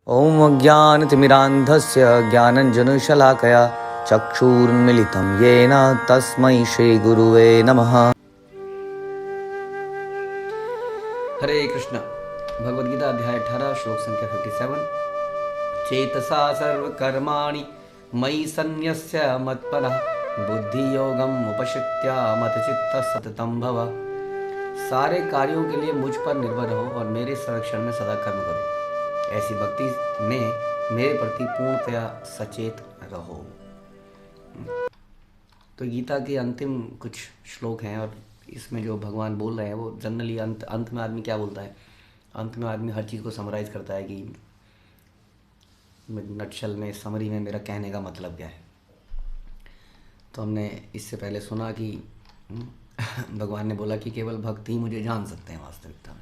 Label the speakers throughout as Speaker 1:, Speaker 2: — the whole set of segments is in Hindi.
Speaker 1: ॐ अज्ञानतिमिरान्धस्य ज्ञानञ्जनशलाकया चक्षुरुन्मीलितं येन तस्मै श्रीगुरुवे नमः। हरे कृष्ण। भगवद्गीता अध्याय 18 श्लोक संख्या 57। चेतसा सर्वकर्माणि मयि सन्न्यस्य मत्परः बुद्धियोगम् उपशित्य मतचित्तः सततं भव। सारे कार्यों के लिए मुझ पर निर्भर रहो और मेरे संरक्षण में सदा कर्म करो। ऐसी भक्ति में मेरे प्रति पूर्णतया सचेत रहो। तो गीता के अंतिम कुछ श्लोक हैं और इसमें जो भगवान बोल रहे हैं वो जनरली अंत में आदमी क्या बोलता है, अंत में आदमी हर चीज़ को समराइज़ करता है कि नटशल में समरी में मेरा कहने का मतलब क्या है। तो हमने इससे पहले सुना कि भगवान ने बोला कि केवल भक्त ही मुझे जान सकते हैं वास्तविकता में,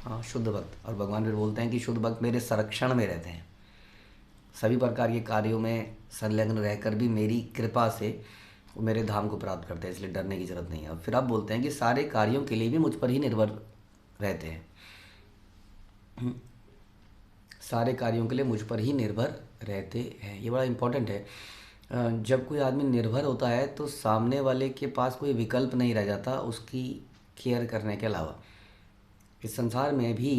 Speaker 1: हाँ, शुद्ध भक्त। और भगवान फिर बोलते हैं कि शुद्ध भक्त मेरे संरक्षण में रहते हैं, सभी प्रकार के कार्यों में संलग्न रहकर भी मेरी कृपा से वो मेरे धाम को प्राप्त करते हैं, इसलिए डरने की ज़रूरत नहीं है। और फिर आप बोलते हैं कि सारे कार्यों के लिए भी मुझ पर ही निर्भर रहते हैं, सारे कार्यों के लिए मुझ पर ही निर्भर रहते हैं। ये बड़ा इम्पोर्टेंट है। जब कोई आदमी निर्भर होता है तो सामने वाले के पास कोई विकल्प नहीं रह जाता उसकी केयर करने के अलावा। इस संसार में भी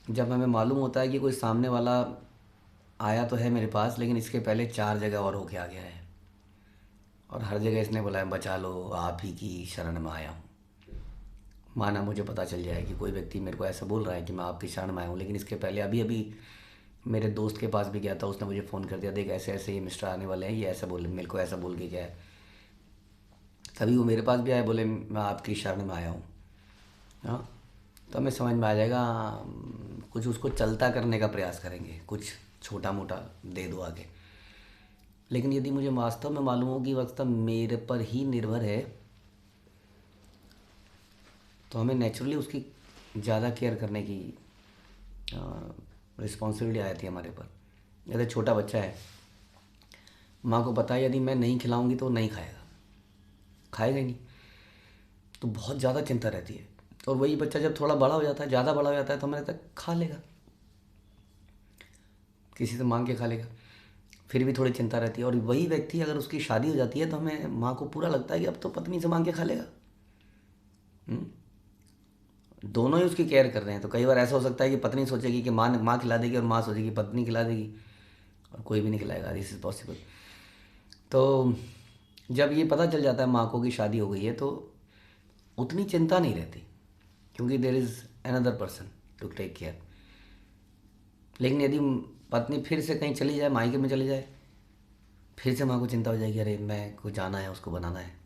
Speaker 1: जब हमें मालूम होता है कि कोई सामने वाला आया तो है मेरे पास, लेकिन इसके पहले 4 जगह और होके आ गया है और हर जगह इसने बोला है बचा लो, आप ही की शरण में आया हूँ। माना मुझे पता चल जाए कि कोई व्यक्ति मेरे को ऐसा बोल रहा है कि मैं आपकी शरण में आया हूँ, लेकिन इसके पहले अभी मेरे दोस्त के पास भी गया था, उसने मुझे फ़ोन कर दिया, देख ऐसे ऐसे ये मिस्टर आने वाले हैं, ये ऐसा बोले, मेरे को ऐसा बोल के गया है। तभी वो मेरे पास भी आए, बोले मैं आपकी शरण में आया हूँ। हाँ, तो हमें समझ में आ जाएगा, कुछ उसको चलता करने का प्रयास करेंगे, कुछ छोटा मोटा दे दो आगे। लेकिन यदि मुझे वास्तव में मालूम हो कि वक्त मेरे पर ही निर्भर है तो हमें नेचुरली उसकी ज़्यादा केयर करने की रिस्पॉन्सिबिलिटी आ जाती है हमारे पर। जैसे छोटा बच्चा है, माँ को पता है यदि मैं नहीं खिलाऊंगी तो नहीं खाएगा, खाएगा ही नहीं, तो बहुत ज़्यादा चिंता रहती है। और वही बच्चा जब थोड़ा बड़ा हो जाता है, ज़्यादा बड़ा हो जाता है, तो हमें लगता है खा लेगा, किसी से मांग के खा लेगा, फिर भी थोड़ी चिंता रहती है। और वही व्यक्ति अगर उसकी शादी हो जाती है तो हमें माँ को पूरा लगता है कि अब तो पत्नी से मांग के खा लेगा। दोनों ही उसकी केयर कर रहे हैं। तो कई बार ऐसा हो सकता है कि पत्नी सोचेगी कि माँ खिला देगी और माँ सोचेगी पत्नी खिला देगी और कोई भी नहीं खिलाएगा। This is possible. तो जब ये पता चल जाता है माँ को कि शादी हो गई है तो उतनी चिंता नहीं रहती, क्योंकि there is another person to take care. लेकिन यदि पत्नी फिर से कहीं चली जाए, मायके में चली जाए, फिर से माँ को चिंता हो जाएगी, अरे मैं को जाना है, उसको बनाना है।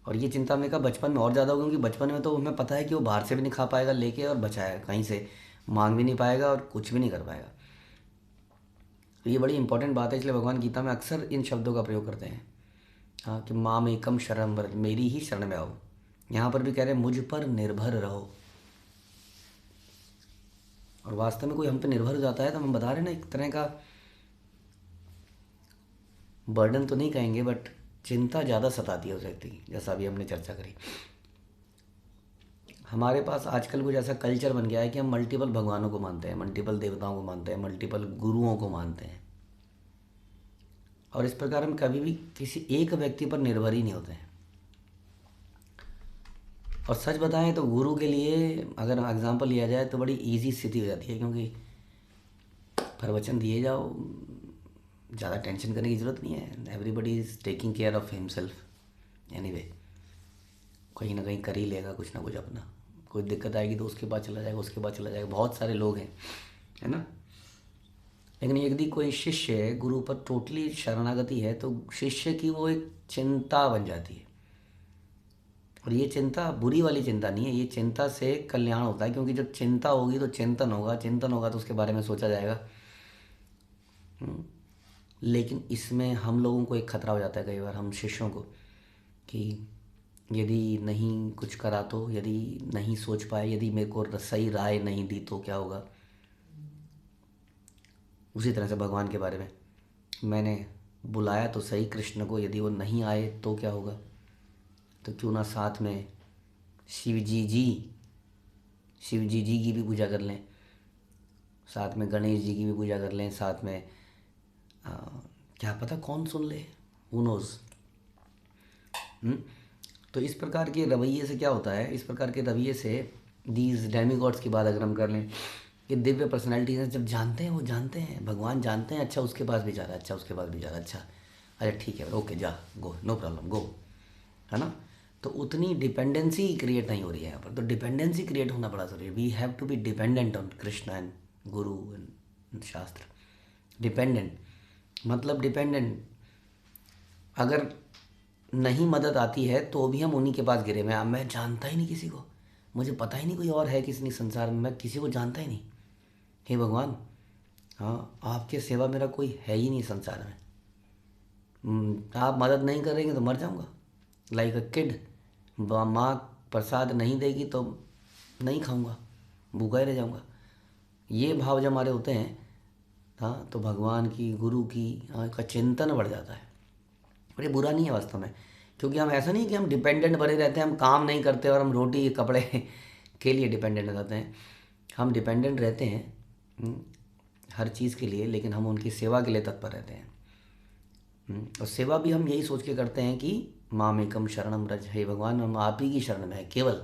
Speaker 1: और ये चिंता हमने कहा बचपन में और ज़्यादा होगी, क्योंकि बचपन में तो हमें पता है कि वो बाहर से भी नहीं खा पाएगा लेके और बचाएगा, कहीं से मांग भी नहीं पाएगा और कुछ भी नहीं कर पाएगा। तो ये बड़ी इंपॉर्टेंट बात है, इसलिए भगवान गीता में अक्सर इन शब्दों का प्रयोग करते हैं, हाँ, कि माम एकम शरणं व्रज, मेरी ही शरण में आओ। यहाँ पर भी कह रहे हैं मुझ पर निर्भर रहो। और वास्तव में कोई हम पे निर्भर हो जाता है तो हम बता रहे हैं ना, एक तरह का बर्डन तो नहीं कहेंगे, बट चिंता ज़्यादा सताती है उस व्यक्ति की, जैसा अभी हमने चर्चा करी। हमारे पास आजकल कुछ ऐसा कल्चर बन गया है कि हम मल्टीपल भगवानों को मानते हैं, मल्टीपल देवताओं को मानते हैं, मल्टीपल गुरुओं को मानते हैं, और इस प्रकार हम कभी भी किसी एक व्यक्ति पर निर्भर ही नहीं होते हैं। और सच बताएं तो गुरु के लिए अगर एग्जांपल लिया जाए तो बड़ी इजी स्थिति हो जाती है, क्योंकि प्रवचन दिए जाओ, ज़्यादा टेंशन करने की ज़रूरत नहीं है। Everybody is taking care of himself anyway, कहीं ना कहीं कर ही लेगा कुछ ना कुछ अपना। कोई दिक्कत आएगी तो उसके पास चला जाएगा, उसके पास चला जाएगा, बहुत सारे लोग हैं, है ना। लेकिन यदि कोई शिष्य गुरु पर टोटली शरणागति है तो शिष्य की वो एक चिंता बन जाती है। और ये चिंता बुरी वाली चिंता नहीं है, ये चिंता से कल्याण होता है, क्योंकि जब चिंता होगी तो चिंतन होगा, चिंतन होगा तो उसके बारे में सोचा जाएगा। लेकिन इसमें हम लोगों को एक खतरा हो जाता है कई बार, हम शिष्यों को, कि यदि नहीं कुछ करा तो, यदि नहीं सोच पाए, यदि मेरे को सही राय नहीं दी तो क्या होगा। उसी तरह से भगवान के बारे में, मैंने बुलाया तो सही कृष्ण को, यदि वो नहीं आए तो क्या होगा। तो क्यों ना साथ में शिव जी की भी पूजा कर लें, साथ में गणेश जी की भी पूजा कर लें, साथ में आ, क्या पता कौन सुन ले, हु नोज़। तो इस प्रकार के रवैये से क्या होता है, इस प्रकार के रवैये से दीज डेमीगॉड्स की बात अगर हम कर लें कि दिव्य पर्सनैलिटीज हैं, जब जानते हैं, वो जानते हैं, भगवान जानते हैं, अच्छा उसके पास भी जा रहा है, अच्छा उसके पास भी जा रहा है, अच्छा अरे ठीक है ओके जा, गो, नो प्रॉब्लम, गो, है ना। तो उतनी डिपेंडेंसी क्रिएट नहीं हो रही है यहाँ पर। तो डिपेंडेंसी क्रिएट होना बड़ा ज़रूरी है। We have to be dependent on Krishna and guru and shastra. Dependent मतलब डिपेंडेंट, अगर नहीं मदद आती है तो भी हम उन्हीं के पास गिरे। मैं जानता ही नहीं किसी को, मुझे पता ही नहीं कोई और है किसी नहीं संसार में, मैं किसी को जानता ही नहीं। हे भगवान, हाँ आपके सिवा मेरा कोई है ही नहीं संसार में। आप मदद नहीं करेंगे तो मर जाऊंगा, लाइक अ किड। माँ प्रसाद नहीं देगी तो नहीं खाऊंगा, भूखा ही रह जाऊंगा। ये भाव जब हमारे होते हैं, हाँ, तो भगवान की, गुरु की, हाँ, का चिंतन बढ़ जाता है। और ये बुरा नहीं है वास्तव में, क्योंकि हम ऐसा नहीं कि हम डिपेंडेंट बने रहते हैं, हम काम नहीं करते और हम रोटी कपड़े के लिए डिपेंडेंट हो जाते हैं। हम डिपेंडेंट रहते हैं हर चीज़ के लिए, लेकिन हम उनकी सेवा के लिए तत्पर रहते हैं। और सेवा भी हम यही सोच के करते हैं कि मामेकम शरणम रज, हे भगवान हम आप ही की शरण में है केवल।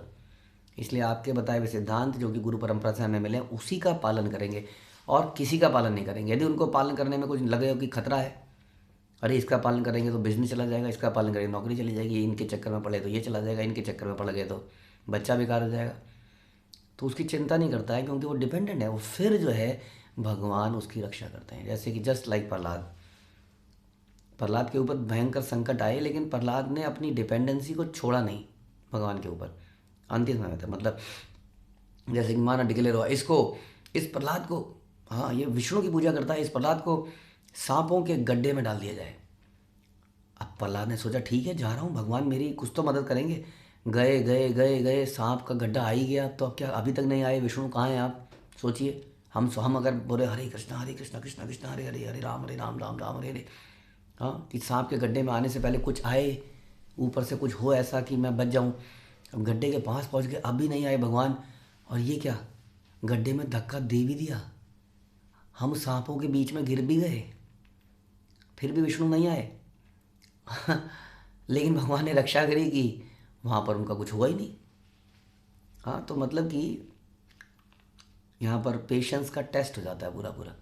Speaker 1: इसलिए आपके बताए हुए सिद्धांत जो कि गुरु परंपरा से हमें मिले हैं, उसी का पालन करेंगे और किसी का पालन नहीं करेंगे। यदि उनको पालन करने में कुछ लगे हो कि खतरा है, अरे इसका पालन करेंगे तो बिजनेस चला जाएगा, इसका पालन करेंगे नौकरी चली जाएगी, इनके चक्कर में पड़े तो ये चला जाएगा, इनके चक्कर में पड़ गए तो बच्चा बेकार हो जाएगा, तो उसकी चिंता नहीं करता है, क्योंकि वो डिपेंडेंट है। वो फिर जो है भगवान उसकी रक्षा करते हैं। जैसे कि जस्ट लाइक प्रहलाद, प्रहलाद के ऊपर भयंकर संकट आए, लेकिन प्रहलाद ने अपनी डिपेंडेंसी को छोड़ा नहीं भगवान के ऊपर अंतिम समय तक। मतलब जैसे कि माना डिक्लेयर हुआ इसको, इस प्रहलाद को, हाँ ये विष्णु की पूजा करता है, इस प्रहलाद को सांपों के गड्ढे में डाल दिया जाए। अब प्रहलाद ने सोचा ठीक है जा रहा हूँ, भगवान मेरी कुछ तो मदद करेंगे। गए गए गए गए, सांप का गड्ढा आ ही गया। तो अब क्या, अभी तक नहीं आए, विष्णु कहाँ हैं आप सोचिए। हम अगर बोले हरे कृष्णा कृष्णा कृष्णा हरे हरे, हरे राम राम राम हरे हरे, हाँ, कि सांप के गड्ढे में आने से पहले कुछ आए, ऊपर से कुछ हो ऐसा कि मैं बच जाऊं। अब गड्ढे के पास पहुंच गए, अभी नहीं आए भगवान, और ये क्या, गड्ढे में धक्का दे भी दिया, हम सांपों के बीच में गिर भी गए, फिर भी विष्णु नहीं आए। लेकिन भगवान ने रक्षा करी कि वहाँ पर उनका कुछ हुआ ही नहीं। हाँ, तो मतलब कि यहाँ पर पेशेंस का टेस्ट हो जाता है पूरा पूरा,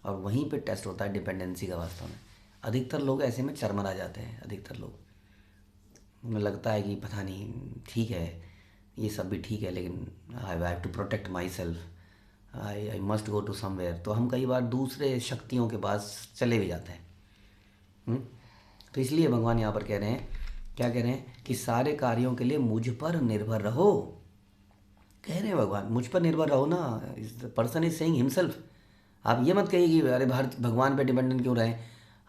Speaker 1: और वहीं पे टेस्ट होता है डिपेंडेंसी का वास्तव में। अधिकतर लोग ऐसे में चरमरा जाते हैं, अधिकतर लोग, उन्हें लगता है कि पता नहीं ठीक है, ये सब भी ठीक है, लेकिन I have to protect myself, I must go to somewhere. तो हम कई बार दूसरे शक्तियों के पास चले भी जाते हैं। तो इसलिए भगवान यहाँ पर कह रहे हैं, क्या कह रहे हैं, कि सारे कार्यों के लिए मुझ पर निर्भर रहो। कह रहे हैं भगवान मुझ पर निर्भर रहो ना, इस पर्सन इज सेइंग हिमसेल्फ। आप ये मत कहिए कि अरे भारत भगवान पे डिपेंडेंट क्यों रहें,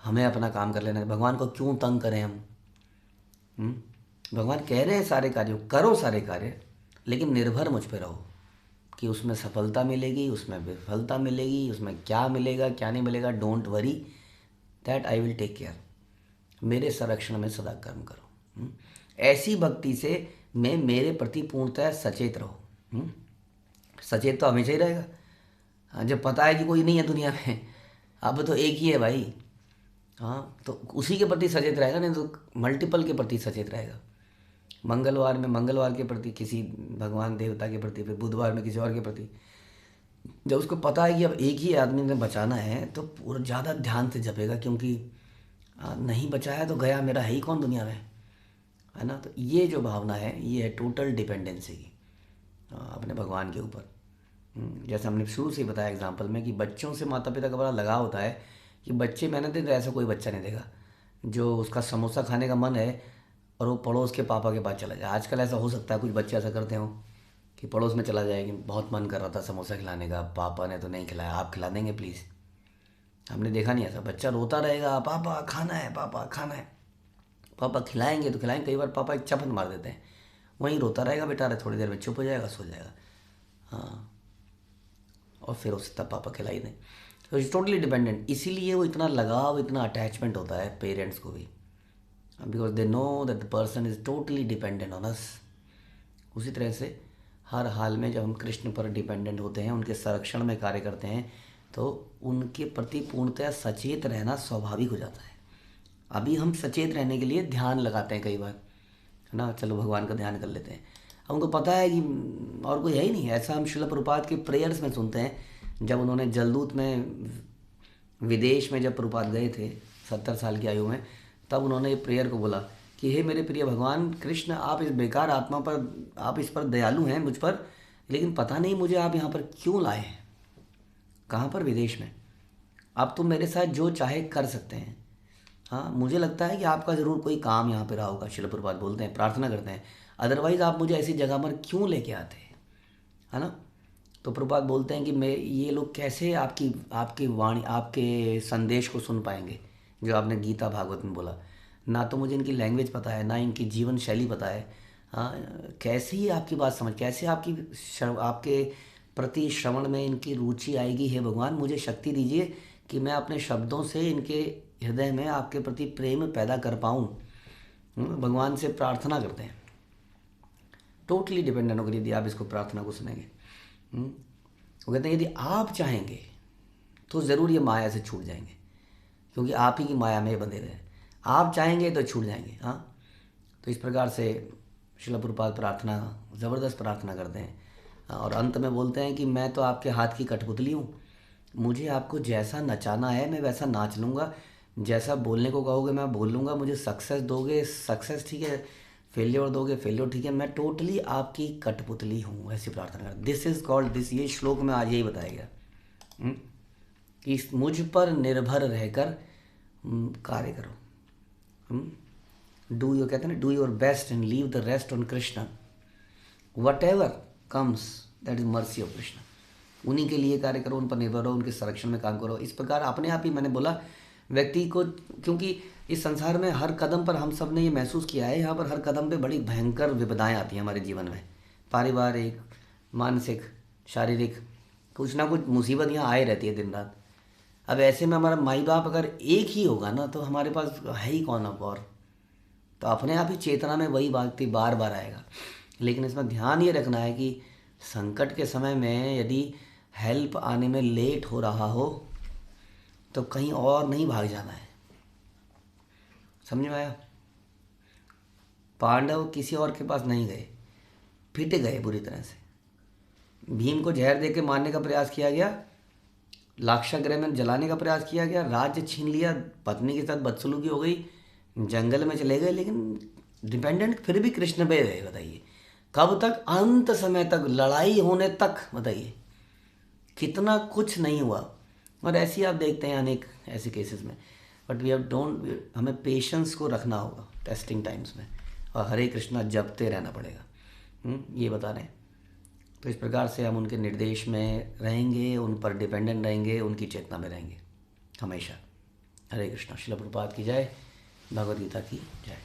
Speaker 1: हमें अपना काम कर लेना है, भगवान को क्यों तंग करें हम। भगवान कह रहे हैं सारे कार्यों करो, सारे कार्य, लेकिन निर्भर मुझ पे रहो कि उसमें सफलता मिलेगी, उसमें विफलता मिलेगी, उसमें क्या मिलेगा क्या नहीं मिलेगा, don't worry, that I will take care. मेरे संरक्षण में सदा कर्म करो। ऐसी भक्ति से मैं मेरे प्रति पूर्णतः सचेत रहो। सचेत तो हमेशा ही रहेगा। हाँ, जब पता है कि कोई नहीं है दुनिया में, अब तो एक ही है भाई, हाँ, तो उसी के प्रति सचेत रहेगा, नहीं तो मल्टीपल के प्रति सचेत रहेगा। मंगलवार में मंगलवार के प्रति किसी भगवान देवता के प्रति, फिर बुधवार में किसी और के प्रति। जब उसको पता है कि अब एक ही आदमी ने बचाना है तो पूरा ज़्यादा ध्यान से जपेगा, क्योंकि नहीं बचाया तो गया, मेरा है ही कौन दुनिया में, है ना। तो ये जो भावना है, ये है टोटल डिपेंडेंसी की अपने भगवान के ऊपर। जैसे हमने शुरू से ही बताया एग्जाम्पल में कि बच्चों से माता पिता का बड़ा लगाव होता है कि बच्चे मेहनत दें तो ऐसा कोई बच्चा नहीं देगा जो उसका समोसा खाने का मन है और वो पड़ोस के पापा के पास चला जाए। आजकल ऐसा हो सकता है, कुछ बच्चे ऐसा करते हो कि पड़ोस में चला जाए कि बहुत मन कर रहा था समोसा खिलाने का, पापा ने तो नहीं खिलाया, आप खिला देंगे प्लीज़। हमने देखा नहीं ऐसा, बच्चा रोता रहेगा, पापा खाना है, पापा खाना है, पापा खिलाएंगे तो खिलाएंगे। कई बार पापा एक चपन मार देते हैं, वहीं रोता रहेगा बेटा, रहे थोड़ी देर में चुप हो जाएगा, सो जाएगा, हाँ, और फिर उससे तब पापा खिलाई दें। तो इट्स टोटली डिपेंडेंट। इसीलिए वो इतना लगाव, इतना अटैचमेंट होता है पेरेंट्स को भी, because they know that the person is totally dependent on us. उसी तरह से हर हाल में जब हम कृष्ण पर डिपेंडेंट होते हैं, उनके संरक्षण में कार्य करते हैं, तो उनके प्रति पूर्णतः सचेत रहना स्वाभाविक हो जाता है। अभी हम सचेत रहने के लिए ध्यान लगाते हैं कई बार, है ना, चलो भगवान का ध्यान कर लेते हैं। अब उनको पता है कि और कोई है ही नहीं। ऐसा हम शिला प्रभुपाद के प्रेयर्स में सुनते हैं, जब उन्होंने जलदूत में विदेश में जब प्रभुपाद गए थे 70 साल की आयु में, तब उन्होंने ये प्रेयर को बोला कि हे मेरे प्रिय भगवान कृष्ण, आप इस बेकार आत्मा पर, आप इस पर दयालु हैं मुझ पर, लेकिन पता नहीं मुझे आप यहाँ पर क्यों लाए हैं। कहाँ पर? विदेश में। अब तुम मेरे साथ जो चाहे कर सकते हैं। हाँ, मुझे लगता है कि आपका ज़रूर कोई काम यहाँ पे रहा होगा। शिला प्रभुपाद बोलते हैं, प्रार्थना करते हैं, अदरवाइज़ आप मुझे ऐसी जगह पर क्यों लेके आते, है ना। तो प्रभुपाद बोलते हैं कि मैं, ये लोग कैसे आपकी आपकी वाणी, आपके संदेश को सुन पाएंगे जो आपने गीता भागवत में बोला। ना तो मुझे इनकी लैंग्वेज पता है, ना इनकी जीवन शैली पता है। हाँ, कैसे ही आपकी बात समझ, कैसे आपके प्रति श्रवण में इनकी रुचि आएगी। हे भगवान, मुझे शक्ति दीजिए कि मैं अपने शब्दों से इनके हृदय में आपके प्रति प्रेम पैदा कर पाऊँ। भगवान से प्रार्थना करते हैं, टोटली डिपेंडेंट होकर, यदि आप इसको प्रार्थना को सुनेंगे। वो कहते हैं यदि आप चाहेंगे तो ज़रूर ये माया से छूट जाएंगे, क्योंकि आप ही की माया में बंधे रहे। आप चाहेंगे तो छूट जाएंगे। हाँ, तो इस प्रकार से शिला प्रभुपाद प्रार्थना, ज़बरदस्त प्रार्थना करते हैं और अंत में बोलते हैं कि मैं तो आपके हाथ की कठपुतली हूँ, मुझे आपको जैसा नचाना है मैं वैसा नाच लूँगा, जैसा बोलने को कहोगे मैं बोल लूँगा, मुझे सक्सेस दोगे सक्सेस ठीक है, फेलियर दोगे फेलियर ठीक है, मैं टोटली आपकी कठपुतली हूँ। ऐसी प्रार्थना कर, दिस इज़ कॉल्ड दिस, ये श्लोक में आज यही बताया गया कि मुझ पर निर्भर रहकर कार्य करो। डू योर, कहते हैं ना, do your best and leave the rest on Krishna, what ever comes that is mercy of Krishna. उन्हीं के लिए कार्य करो, उन पर निर्भर रहो, उनके संरक्षण में काम करो। इस प्रकार अपने आप ही, मैंने बोला, व्यक्ति को, क्योंकि इस संसार में हर कदम पर हम सब ने ये महसूस किया है, यहाँ पर हर कदम पे बड़ी भयंकर विपदाएं आती हैं हमारे जीवन में, पारिवारिक, मानसिक, शारीरिक, कुछ ना कुछ मुसीबत यहाँ आए रहती है दिन रात। अब ऐसे में हमारा माई बाप अगर एक ही होगा ना, तो हमारे पास है ही कौन अब और, तो अपने आप ही चेतना में वही बात बार बार आएगा। लेकिन इसमें ध्यान ये रखना है कि संकट के समय में यदि हेल्प आने में लेट हो रहा हो तो कहीं और नहीं भाग जाना है। समझ में आया? पांडव किसी और के पास नहीं गए, पिट गए बुरी तरह से। भीम को जहर दे के मारने का प्रयास किया गया, लाक्षागृह में जलाने का प्रयास किया गया, राज्य छीन लिया, पत्नी के साथ बदसलूकी हो गई, जंगल में चले गए, लेकिन डिपेंडेंट फिर भी कृष्ण पे रहे। बताइए कब तक? अंत समय तक, लड़ाई होने तक। बताइए कितना कुछ नहीं हुआ। और ऐसे ही आप देखते हैं अनेक ऐसे केसेस में। बट वी हैव डोंट, हमें पेशेंस को रखना होगा टेस्टिंग टाइम्स में, और हरे कृष्णा जपते रहना पड़ेगा। ये बता रहे हैं। तो इस प्रकार से हम उनके निर्देश में रहेंगे, उन पर डिपेंडेंट रहेंगे, उनकी चेतना में रहेंगे हमेशा। हरे कृष्णा। शिला प्रभुपाद की जय, भगवद गीता की जय।